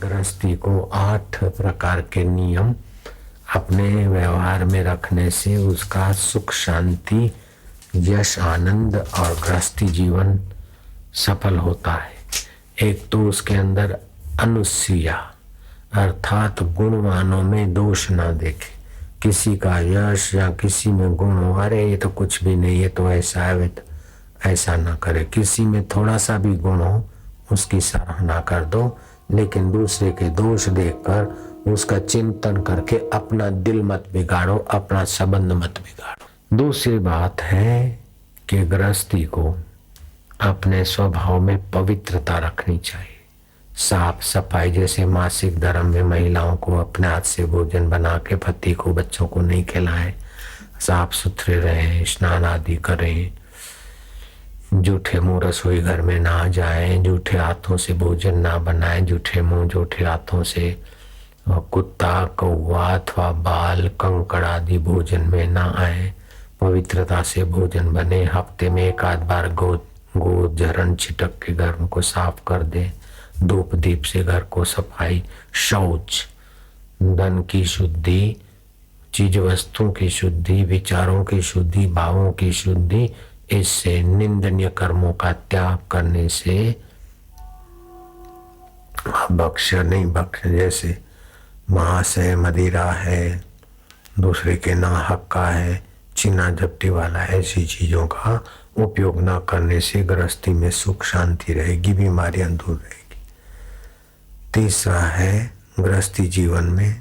गृहस्थी को 8 प्रकार के नियम अपने व्यवहार में रखने से उसका सुख शांति यश आनंद और गृहस्थी जीवन सफल होता है। एक तो उसके अंदर अनुसूया अर्थात गुणवानों में दोष ना देखे। किसी का यश या किसी में गुण हो, अरे ये तो कुछ भी नहीं, ये तो ऐसा है, तो ऐसा ना करे। किसी में थोड़ा सा भी गुण हो उसकी सराहना कर दो, लेकिन दूसरे के दोष देखकर उसका चिंतन करके अपना दिल मत बिगाड़ो, अपना संबंध मत बिगाड़ो। दूसरी बात है कि गृहस्थी को अपने स्वभाव में पवित्रता रखनी चाहिए। साफ सफाई, जैसे मासिक धर्म में महिलाओं को अपने हाथ से भोजन बना के पति को बच्चों को नहीं खिलाएं, साफ सुथरे रहें, स्नान आदि करें, जूठे मुंह रसोई घर में ना जाएं, जूठे हाथों से भोजन ना बनाएं, जूठे मुंह जूठे हाथों से कुत्ता कौवा अथवा बाल कंकड़ आदि भोजन में ना आए, पवित्रता से भोजन बने। हफ्ते में एक आध बार गो झरण छिटक के घर को साफ कर दे, धूप दीप से घर को सफाई, शौच, धन की शुद्धि, चीज वस्तुओं की शुद्धि, विचारों की शुद्धि, भावों की शुद्धि, इससे निंदनीय कर्मों का त्याग करने से बख्श नहीं बख्श। जैसे मांस है, मदिरा है, दूसरे के ना हक का है, चीना झपटी वाला, ऐसी चीजों का उपयोग न करने से गृहस्थी में सुख शांति रहेगी, बीमारियां दूर रहेगी। तीसरा है गृहस्थी जीवन में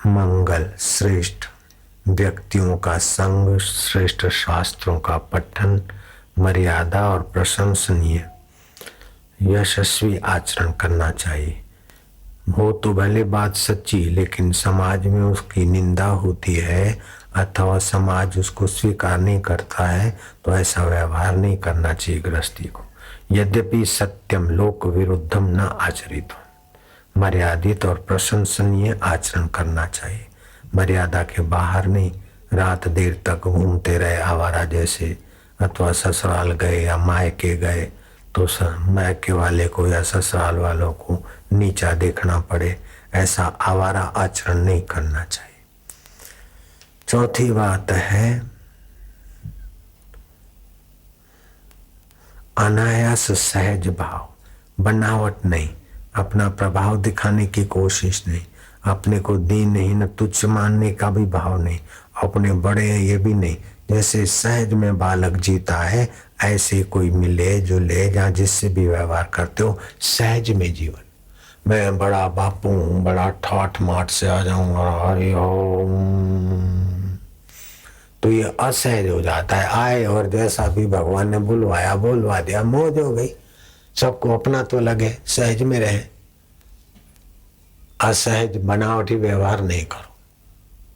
मंगल, श्रेष्ठ व्यक्तियों का संग, श्रेष्ठ शास्त्रों का पठन, मर्यादा और प्रशंसनीय यशस्वी आचरण करना चाहिए। हो तो भले बात सच्ची, लेकिन समाज में उसकी निंदा होती है अथवा समाज उसको स्वीकार नहीं करता है, तो ऐसा व्यवहार नहीं करना चाहिए गृहस्थी को। यद्यपि सत्यम लोक विरुद्धम न आचरित हो, मर्यादित और प्रशंसनीय आचरण करना चाहिए। मर्यादा के बाहर नहीं, रात देर तक घूमते रहे आवारा जैसे, अथवा ससुराल गए या मायके गए तो मायके वाले को या ससुराल वालों को नीचा देखना पड़े, ऐसा आवारा आचरण नहीं करना चाहिए। चौथी बात है अनायास सहज भाव, बनावट नहीं, अपना प्रभाव दिखाने की कोशिश नहीं, अपने को दीनहीन तुच्छ मानने का भी भाव नहीं, अपने बड़े हैं ये भी नहीं। जैसे सहज में बालक जीता है, ऐसे कोई मिले जो ले जा जिससे भी व्यवहार करते हो सहज में जीवन। मैं बड़ा बापू हूँ, बड़ा ठाठ माठ से आ जाऊंगा, हरि ओम, तो ये असहज हो जाता है। आए और जैसा भी भगवान ने बुलवाया बोलवा दिया, मौज हो गई। सबको अपना तो लगे, सहज में रहे। असहज बनावटी व्यवहार नहीं करो,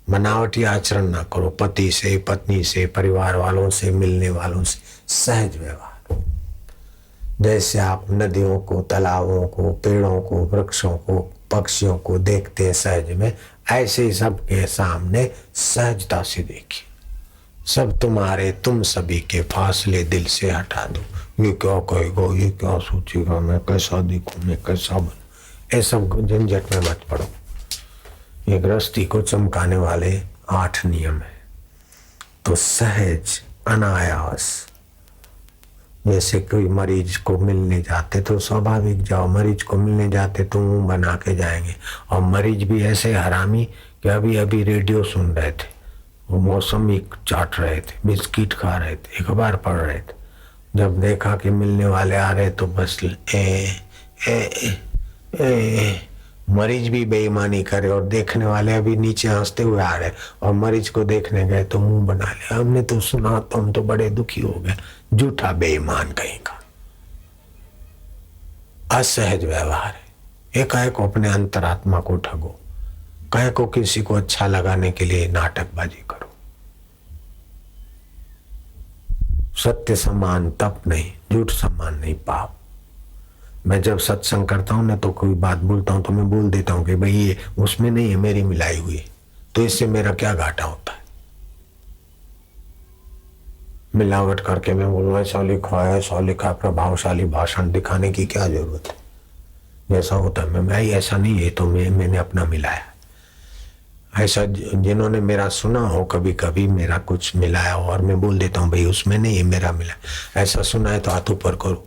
बनावटी आचरण ना करो। पति से, पत्नी से, परिवार वालों से, मिलने वालों से सहज व्यवहार। जैसे आप नदियों को, तालाबों को, पेड़ों को, वृक्षों को, पक्षियों को देखते हैं सहज में, ऐसे ही सबके सामने सहजता से देखिए। सब तुम्हारे, तुम सभी के फासले दिल से हटा दो। ये क्या कहेगा, ये क्या सोचेगा, मैं कैसा दिखूं, मैं कैसा बनूं, ये सब झंझट में मत पड़ो। ये गृहस्थी को चमकाने वाले 8 नियम है। तो सहज, अनायास, जैसे कोई मरीज को मिलने जाते तो स्वाभाविक जाओ, मरीज को मिलने जाते तो मुंह बना के जाएंगे। और मरीज भी ऐसे हरामी कि अभी अभी रेडियो सुन रहे थे, वो मौसमी चाट रहे थे, बिस्किट खा रहे थे, अखबार पढ़ रहे थे। जब देखा कि मिलने वाले आ रहे तो बस मरीज भी बेईमानी करे और देखने वाले अभी नीचे हंसते हुए आ रहे, और मरीज को देखने गए तो मुंह बना लिया, हमने तो सुना तो हम तो बड़े दुखी हो गए। झूठा बेईमान कहीं का, असहज व्यवहार है। एकाएक अपने अंतरात्मा को ठगो, कहे को किसी को अच्छा लगाने के लिए नाटकबाजी करो। सत्य सम्मान तप नहीं, झूठ सम्मान नहीं पाप। मैं जब सत्संग करता हूँ ना, तो कोई बात बोलता हूँ तो मैं बोल देता हूँ कि भाई ये उसमें नहीं है, मेरी मिलाई हुई है, तो इससे मेरा क्या घाटा होता है। मिलावट करके मैं बोलूँ ऐसा लिखा है, ऐसा लिखा है, प्रभावशाली भाषण दिखाने की क्या जरूरत है? जैसा होता है मैं ऐसा नहीं, ये तो मैंने अपना मिलाया। ऐसा जिन्होंने मेरा सुना हो, कभी कभी मेरा कुछ मिलाया हो और मैं बोल देता हूँ भाई उसमें नहीं, ये मेरा मिला, ऐसा सुना है तो हाथ ऊपर करो।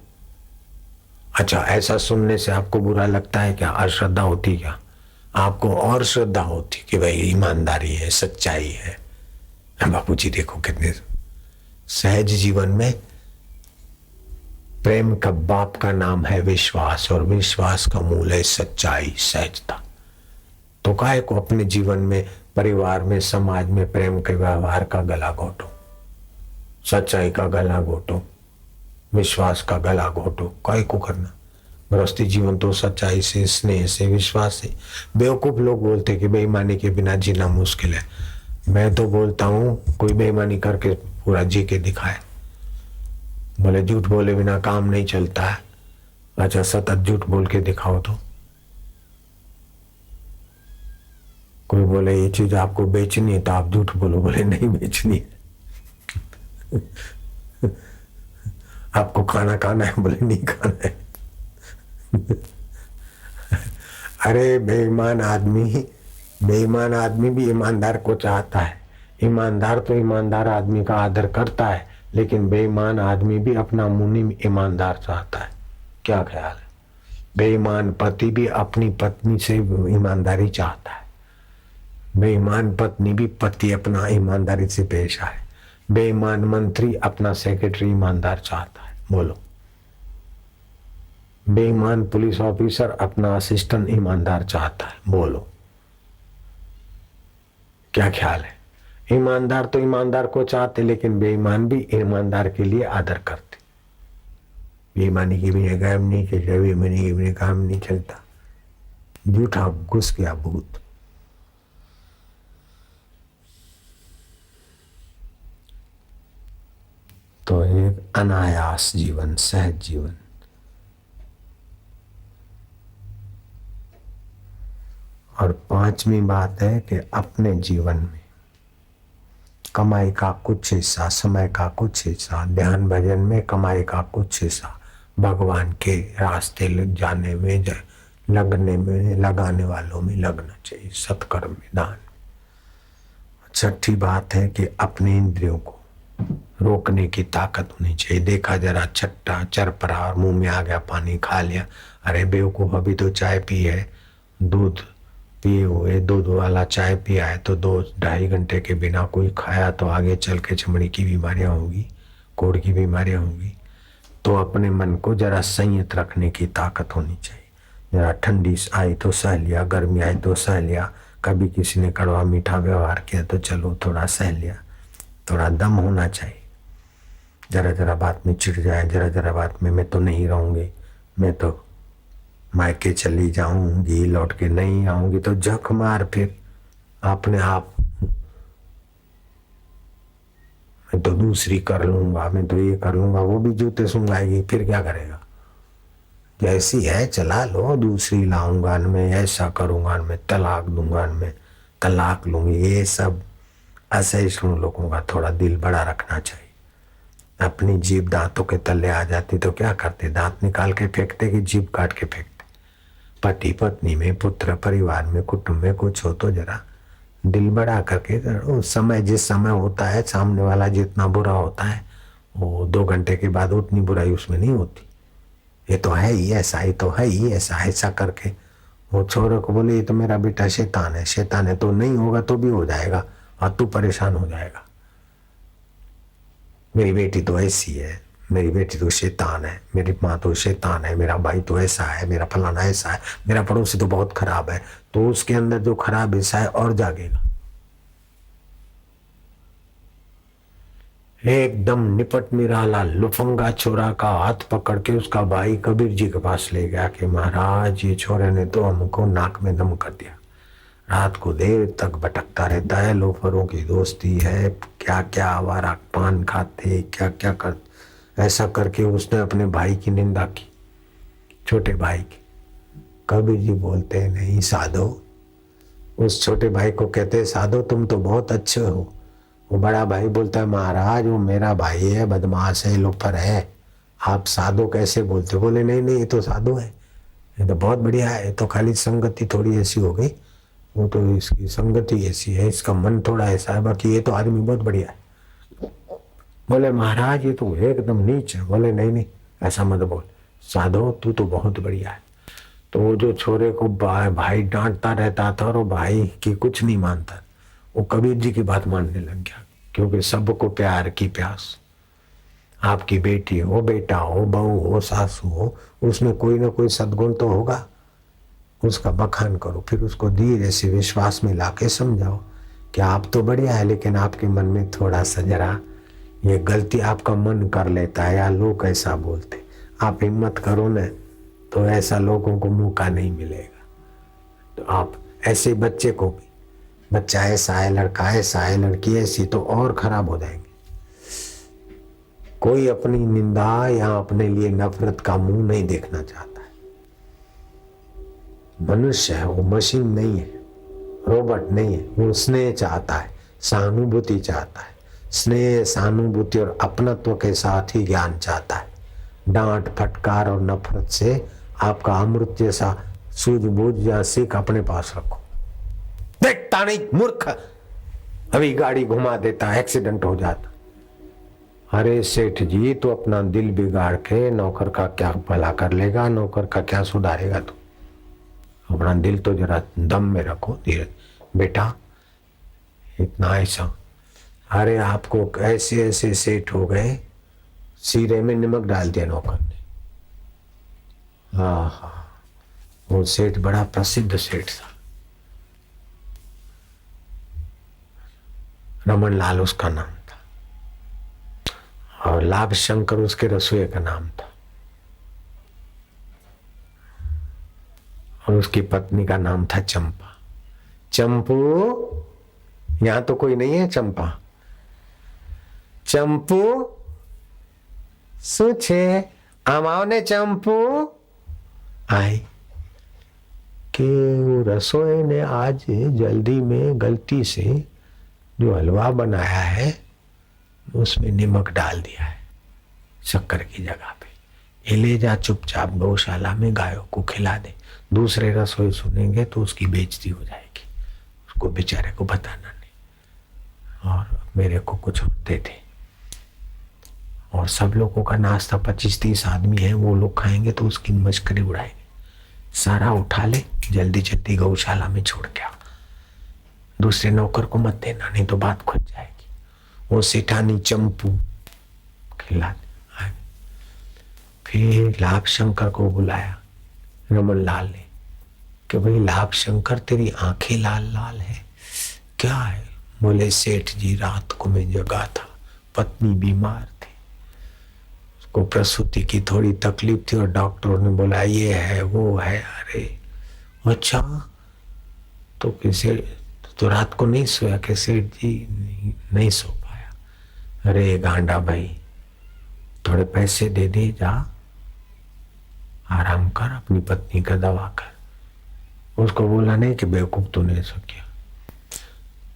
अच्छा, ऐसा सुनने से आपको बुरा लगता है क्या? अश्रद्धा होती क्या? आपको और श्रद्धा होती कि भाई ईमानदारी है, सच्चाई है। बापू जी देखो कितने सहज जीवन में प्रेम का बाप का नाम है विश्वास, और विश्वास का मूल है सच्चाई, सहजता। तो काहे को अपने जीवन में, परिवार में, समाज में प्रेम के व्यवहार का गला घोटो, सच्चाई का गला घोटो, विश्वास का गला घोटो? काहे को करना? गृहस्थी जीवन तो सच्चाई से, स्नेह से, विश्वास से। बेवकूफ लोग बोलते कि बेईमानी के बिना जीना मुश्किल है। मैं तो बोलता हूँ कोई बेईमानी करके पूरा जी के दिखाए। बोले झूठ बोले बिना काम नहीं चलता है। अच्छा, सतत झूठ बोल के दिखाओ तो। कोई बोले ये चीज आपको बेचनी है तो आप झूठ बोलो, बोले नहीं बेचनी है। आपको खाना खाना है, बोले नहीं खाना है। अरे बेईमान आदमी भी ईमानदार को चाहता है। ईमानदार तो ईमानदार आदमी का आदर करता है, लेकिन बेईमान आदमी भी अपना मुनीम ईमानदार चाहता है। क्या ख्याल है? बेईमान पति भी अपनी पत्नी से ईमानदारी चाहता है। बेईमान पत्नी भी पति अपना ईमानदारी से पेश आए। बेईमान मंत्री अपना सेक्रेटरी ईमानदार चाहता है। बोलो। बेईमान पुलिस ऑफिसर अपना असिस्टेंट ईमानदार चाहता है। बोलो, क्या ख्याल है? ईमानदार तो ईमानदार को चाहते, लेकिन बेईमान भी ईमानदार के लिए आदर करते। बेईमानी के बिना काम नहीं चलता, बेईमानी के बिना काम नहीं चलता। झूठा घुस गया भूत। तो एक अनायास जीवन, सहज जीवन। और पांचवी बात है कि अपने जीवन में कमाई का कुछ हिस्सा, समय का कुछ हिस्सा, ध्यान भजन में कमाई का कुछ हिस्सा भगवान के रास्ते जाने में, लगने में, लगाने वालों में लगना चाहिए, सत्कर्म में, दान। छठी बात है कि अपने इंद्रियों को रोकने की ताकत होनी चाहिए। देखा जरा छट्टा चरपरा और मुंह में आ गया पानी, खा लिया। अरे बेवकूफ, अभी तो चाय पी है, दूध पिए हुए, दूध वाला चाय पिया है तो 2-2.5 घंटे के बिना कोई खाया तो आगे चल के चमड़ी की बीमारियां होंगी, कोढ़ की बीमारियां होंगी। तो अपने मन को जरा संयत रखने की ताकत होनी चाहिए। जरा ठंडी आई तो सह लिया, गर्मी आई तो सह लिया, कभी किसी ने कड़वा मीठा व्यवहार किया तो चलो थोड़ा सह लिया। थोड़ा दम होना चाहिए। जरा जरा बात में चिढ़ जाए, जरा जरा बात में मैं तो नहीं रहूंगी, मैं तो मायके चली जाऊंगी, लौट के नहीं आऊंगी, तो झक मार फिर अपने आप, मैं तो दूसरी कर लूंगा, मैं तो ये कर लूंगा, वो भी जूते सुंघाएगी, फिर क्या करेगा? जैसी है चला लो, दूसरी लाऊंगा, मैं ऐसा करूंगा, मैं तलाक दूंगा, मैं तलाक लूंगी। ये सब असहिष्णु लोगों का थोड़ा दिल बड़ा रखना चाहिए। अपनी जीभ दांतों के तले आ जाती तो क्या करते? दांत निकाल के फेंकते कि जीभ काट के फेंकते? पति पत्नी में, पुत्र परिवार में, कुटुंब में कुछ हो तो जरा दिल बड़ा करके उस समय, जिस समय होता है, सामने वाला जितना बुरा होता है वो 2 घंटे के बाद उतनी बुराई उसमें नहीं होती। ये तो है ही ऐसा, ही तो है ही ऐसा, ऐसा करके वो छोरे को बोले ये तो मेरा बेटा शैतान है, शैतान है तो नहीं होगा तो भी हो जाएगा और तू परेशान हो जाएगा। मेरी बेटी तो ऐसी है, मेरी बेटी तो शैतान है, मेरी माँ तो शैतान है, मेरा भाई तो ऐसा है, मेरा फलाना ऐसा है, मेरा पड़ोसी तो बहुत खराब है। तो उसके अंदर जो खराब हिस्सा है और जागेगा। एकदम निपट निराला लुफंगा छोरा का हाथ पकड़ के उसका भाई कबीर जी के पास ले गया कि महाराज ये छोरे ने तो हमको नाक में दम कर दिया, रात को देर तक भटकता रहता है, लोफरों की दोस्ती है, क्या क्या आवारा पान खाते, क्या क्या कर, ऐसा करके उसने अपने भाई की निंदा की, छोटे भाई की। कबीर जी बोलते नहीं साधो, उस छोटे भाई को कहते साधो तुम तो बहुत अच्छे हो, वो बड़ा भाई बोलता है महाराज वो मेरा भाई है, बदमाश है, लोफर है, आप साधु कैसे बोलते? बोले नहीं नहीं, ये तो साधु है, ये तो बहुत बढ़िया है, ये तो खाली संगति थोड़ी ऐसी हो गई, वो तो इसकी संगति ऐसी है, इसका मन थोड़ा ऐसा है, बाकी ये तो आदमी बहुत बढ़िया है। बोले महाराज ये तो एकदम नीच है। बोले नहीं नहीं, ऐसा मत बोल, साधु तू तो बहुत बढ़िया है। तो वो जो छोरे को भाई डांटता रहता था और वो भाई की कुछ नहीं मानता, वो कबीर जी की बात मानने लग गया, क्योंकि सबको प्यार की प्यास। आपकी बेटी हो, बेटा हो, बहू हो, सासू हो, उसमें कोई ना कोई सद्गुण तो होगा, उसका बखान करो, फिर उसको धीरे से विश्वास में लाके समझाओ कि आप तो बढ़िया है, लेकिन आपके मन में थोड़ा सा जरा ये गलती आपका मन कर लेता है या लोग ऐसा बोलते। आप हिम्मत करो न, तो ऐसा लोगों को मौका नहीं मिलेगा। तो आप ऐसे बच्चे को भी, बच्चा ऐसा है, लड़का ऐसा है, लड़की ऐसी, तो और खराब हो जाएंगे। कोई अपनी निंदा या अपने लिए नफरत का मुंह नहीं देखना चाहता है। मनुष्य है, वो मशीन नहीं है, रोबोट नहीं है। वो स्नेह चाहता है, सहानुभूति चाहता है, स्नेह सहानुभूति और अपनत्व के साथ ही ज्ञान चाहता है। डांट फटकार और नफरत से आपका अमृत जैसा सूझबूझ या सीख अपने पास रखो। देखता नहीं मूर्ख, अभी गाड़ी घुमा देता, एक्सीडेंट हो जाता। अरे सेठ जी तो अपना दिल बिगाड़ के नौकर का क्या भला कर लेगा, नौकर का क्या सुधारेगा? तू अपना दिल तो जरा दम में रखो, धीरे बेटा, इतना ऐसा। अरे आपको ऐसे ऐसे सेठ हो गए, सीरे में नमक डाल दिया नौकर ने। हाँ हाँ, वो सेठ बड़ा प्रसिद्ध सेठ था, रमन लाल उसका नाम था, और लाभ शंकर उसके रसोई का नाम था, और उसकी पत्नी का नाम था चंपा। चंपू, यहां तो कोई नहीं है चंपा? चंपू શું છે? આમ આવ ને ચંપુ। आई कि रसोई ने आज जल्दी में गलती से जो हलवा बनाया है उसमें नमक डाल दिया है शक्कर की जगह पे। ये ले जा चुपचाप गौशाला में गायों को खिला दे, दूसरे रसोई सुनेंगे तो उसकी बेइज्जती हो जाएगी, उसको बेचारे को बताना नहीं, और मेरे को कुछ दे दे। और सब लोगों का नाश्ता 25-30 आदमी है, वो लोग खाएंगे तो उसकी मश्करी उड़ाएंगे। सारा उठा ले, जल्दी जल्दी गौशाला में छोड़ के आओ, दूसरे नौकर को मत देना, नहीं तो बात खुल जाएगी। वो सेठानी चंपू खिला दे। फिर लाभ शंकर को बुलाया रमन लाल ने कि भाई लाभ शंकर तेरी आंखें लाल लाल है, क्या है? बोले सेठ जी रात को मैं जगा था, पत्नी बीमार थी, को प्रसूति की थोड़ी तकलीफ थी और डॉक्टरों ने बोला ये है वो है। अरे अच्छा, तो किसे तो रात को नहीं सोया? कि सेठ जी नहीं सो पाया। अरे गांडा भाई, थोड़े पैसे दे दे, जा आराम कर, अपनी पत्नी का दवा कर। उसको बोला नहीं कि बेवकूफ तो नहीं सो किया,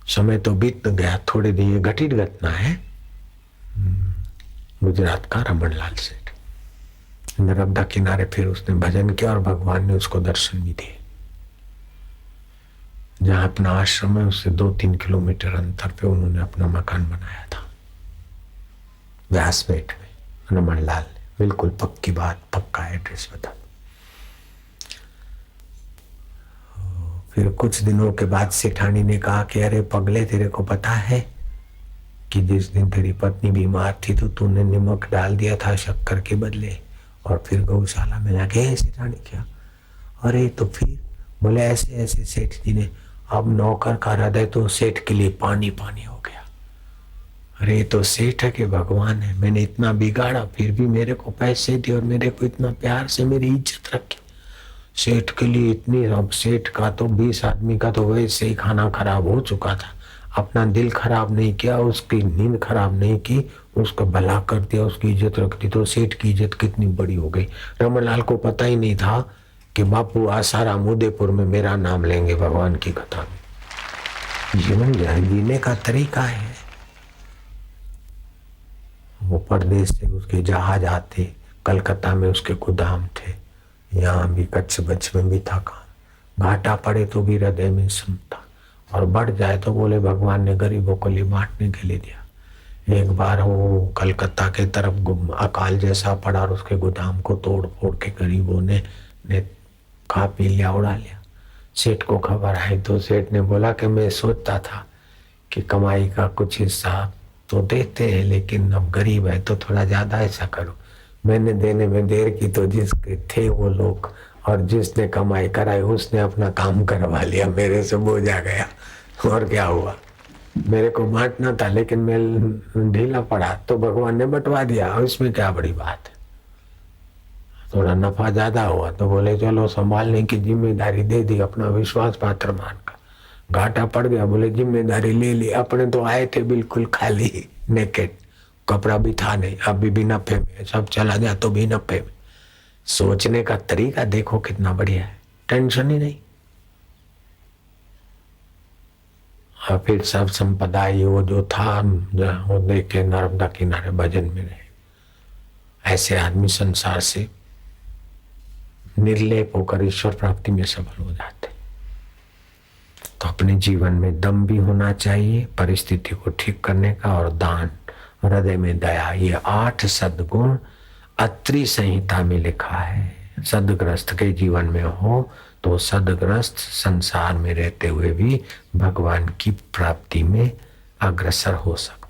समय तो बीत गया, थोड़े दिन ये घटित घटना है। गुजरात का रमन लाल सेठ नर्मदा किनारे फिर उसने भजन किया और भगवान ने उसको दर्शन भी दिए। जहां अपना आश्रम है उससे 2-3 किलोमीटर अंतर पे उन्होंने अपना मकान बनाया था, व्यासपेट में। रमन लाल ने बिल्कुल पक्की बात, पक्का एड्रेस बता। फिर कुछ दिनों के बाद सेठानी ने कहा कि अरे पगले, तेरे को पता है कि जिस दिन तेरी पत्नी बीमार थी तो तूने नमक डाल दिया था शक्कर के बदले, और फिर गौशाला में जाके ऐसे रानी क्या? अरे तो फिर बोले ऐसे ऐसे सेठ जी ने, अब नौकर का हृदय तो सेठ के लिए पानी पानी हो गया। अरे तो सेठ है कि भगवान है, मैंने इतना बिगाड़ा फिर भी मेरे को पैसे दिए और मेरे को इतना प्यार से मेरी इज्जत रखी। सेठ के लिए इतनी, अब सेठ का तो 20 आदमी का तो वैसे ही खाना खराब हो चुका था, अपना दिल खराब नहीं किया, उसकी नींद खराब नहीं की, उसका भला कर दिया, उसकी इज्जत रख दी, तो सेठ की इज्जत कितनी बड़ी हो गई। रमनलाल को पता ही नहीं था कि बापू आसाराम उदयपुर में मेरा नाम लेंगे भगवान की कथा में। जीवन जीने का तरीका है, वो परदेश से उसके जहाज आते, कलकत्ता में उसके गोदाम थे, यहाँ भी कच्छ बच्छ में भी था काम। घाटा पड़े तो भी हृदय में समता, और बढ़ जाए तो बोले भगवान ने गरीबों को लिए बांटने के लिए दिया। एक बार वो कलकत्ता के तरफ अकाल जैसा पड़ा और उसके गोदाम को तोड़ फोड़ के गरीबों ने खा पी लिया, उड़ा लिया। सेठ को खबर आई तो सेठ ने बोला कि मैं सोचता था कि कमाई का कुछ हिस्सा तो देते हैं, लेकिन अब गरीब है तो थोड़ा ज्यादा ऐसा करो। मैंने देने में देर की तो जिसके थे वो लोग और जिसने कमाई कराई उसने अपना काम करवा लिया, मेरे से बोझ आ गया। और क्या हुआ, मेरे को बांटना था लेकिन मैं ढीला पड़ा तो भगवान ने बंटवा दिया, और इसमें क्या बड़ी बात है। थोड़ा नफा ज्यादा हुआ तो बोले चलो संभालने की जिम्मेदारी दे दी, अपना विश्वास पात्र मानकर। घाटा पड़ गया, बोले जिम्मेदारी ले ली। अपने तो आए थे बिल्कुल खाली, नेकेड, कपड़ा भी था नहीं, अभी भी नफे में, सब चला गया तो भी नफे में। सोचने का तरीका देखो कितना बढ़िया है, टेंशन ही नहीं। और फिर सब संपदा ये वो जो था वो देख के नर्मदा किनारे भजन में रहे। ऐसे आदमी संसार से निर्लेप होकर ईश्वर प्राप्ति में सफल हो जाते। तो अपने जीवन में दम भी होना चाहिए परिस्थिति को ठीक करने का, और दान, हृदय में दया, ये 8 सद्गुण अत्रि संहिता में लिखा है। सदग्रस्त के जीवन में हो तो सदग्रस्त संसार में रहते हुए भी भगवान की प्राप्ति में अग्रसर हो सकता।